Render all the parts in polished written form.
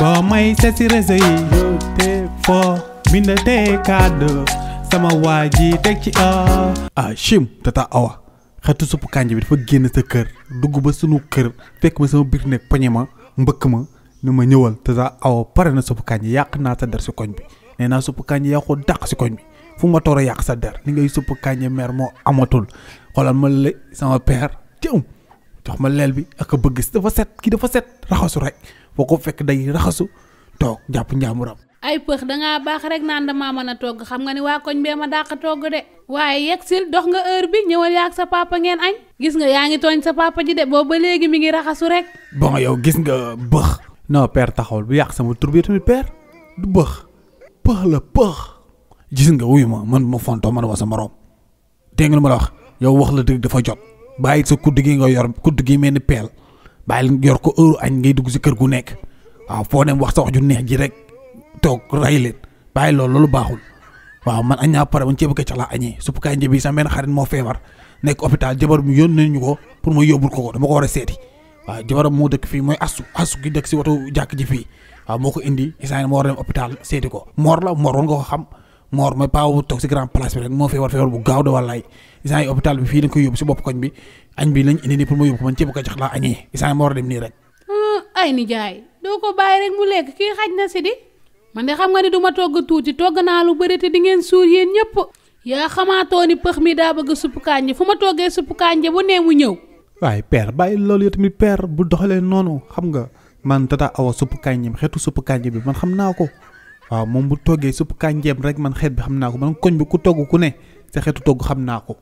boo may seet si réseau yi te foo bind te kàddu sama waa ji teg ci chim tata Awa xetu suppu kànja bi dafa génn sa kër dugg ba sunu kër fekk ma sama biir nekk poñe ma mbëkk ma ni ma ñëwal tata Awa pare na suppu kànja yàq naa sa der si koñ bi nee naa suppu kànja yaa ko dàq si koñ bi fu ma toor a yàq sa der li ngay suppu kànja mer moo amatul xoolal ma le sama père jëm jox ma leel bi ak a bëgg dafa set kii dafa set raxasu rek foo ko fekk day raxasu toog jàpp njaamuram. ay pëx dangaa baax rek naan damaa mën a togg xam nga ni waa koñ bee ma dàq togg de waaye yegsil dox nga heure bi ñëwal yaag sa papa ngeen añ gis nga yaa ngi tooñ sa papa ji de boobu ba léegi mi ngi raxasu rek. bon yow gis nga bëx. non père taxawul bu yàq sama tur bi tamit père du bëx pëx la pëx. gis nga wuyu ma man ma fontoo man wa sa morom dégg nga lu ma la wax yow wax la dëgg dafa jot bàyyi sa kudd gi nga yor kudd gi mel ni peel bàyyi yor ko heure añ ngay dugg si kër gu nekk waaw foo dem wax sa wax ju neex ji rek toog ray leen bàyyi loolu baaxul waaw man añ naa pare man ceebu keccax laa añee suppu kànja bi sama benn xarit moo feebar nekk hôpital jabar mu yónnee ñu ko pour ma yóbbul ko dama ko war a seeti waaw jabaram moo dëkk fii mooy asu gi dëkk si watu jàkk ji fii waaw moo ko indi isaan moo war a dem hôpital seeti ko moor war nga ko xam moor mooy paa bu toog si grand place bi rek moo feebar bu gaaw de wallaay isaan yi hôpital bi fii dañ koy yóbbu si bopp koñ bi añ bi lañ indi nii pour ma yóbbu ko man ceebu keccax laa añee isaan moo war a dem nii rek ay nijaay doo ko bàyyi rek mu lekk kii xaj na si di man de xam nga ni duma togg tuuti togg naa lu bëri te di ngeen suur yéen ñëpp yaa xamaatoo ni pëx mi daa bëgg suppu kànja fu ma toggee suppu kànja bu nee mu ñëw. waaye père bàyyi loolu yow tamit père bu doxalee noonu xam nga man tata Awa suppu kànja xeetu suppu kànja bi man xam naa ko waaw moom bu toggee suppu kànjeem rek man xeet bi xam naa ko man koñ bi ku togg ku ne sa xeetu togg xam naa ko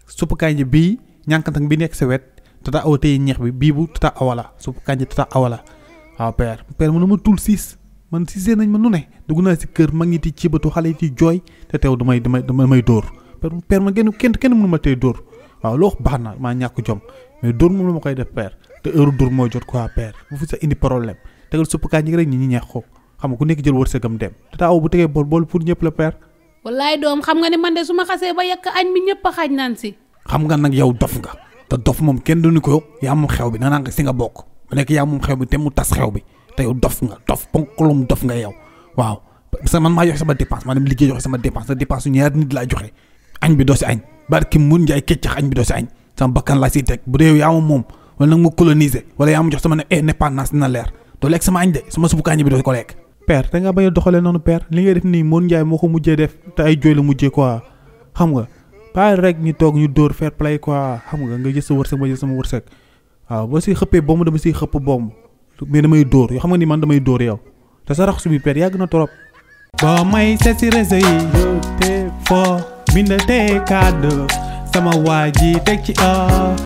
suppu kànja bii ñànkantang bi nekk sa wet tata Awa tey ñeex bi bii bu tata Awa la suppu kànja tata Awa la waaw père mënu ma tul siis man siisee nañ ma nu ne dugg naa si kër mag ñi di ci bëtu xale yi di jooy te teew damay dóor père ma kenn mënu ma tey dóor waaw loo baax na maa ñàkk jom mais dóor moom la ma koy def père te heure dóor moo jot quoi père bu fi sa indi problème tegal suppu kànja rek ñi ñeex ko xam nga ku nekk jël wërsëgam dem tata Awa bu tegee bool pour ñëpp la père. wallaay doom xam nga ni man de su ma xasee ba yekk añ bi ñëpp a xaaj naan si. xam nga nag yow dof nga te dof moom kenn du ni ko yaa moom xew bi na nga si nga bokk bu nekk yaa moom xew bi te mu tas xew bi te yow dof nga dof ponkalum dof nga yow waaw parce que man maa joxe sama dépense maa dem liggéey joxe sama dépense sa dépense su ñaari nit laa joxe añ bi doo si añ barki mun njaay keccax añ bi doo si añ sama bakkan laa siy teg bu dee yow yaa moom wala nag ma coloniser wala yaa ma jox sama ne indépendance dina leer doo lekk sama añ de sama suppu kànja bi doo ko lekk. père da nga bañ a doxalee noonu père li ngay def nii Moon Njaay moo ko mujjee def te ay jooy la mujjee quoi xam nga pas rek ñu toog ñu dóor fair play quoi xam nga jël sa wërsëg ma jël sama wërsëg waaw boo si xëppee bomb dama siy xëpp bomb mais damay dóor yoo xam nga ni man damay dóor yow te sa rax su bi père yàgg na trop. boo may seet si réseau yi te foo bind te kàddu sama waa ji teg ci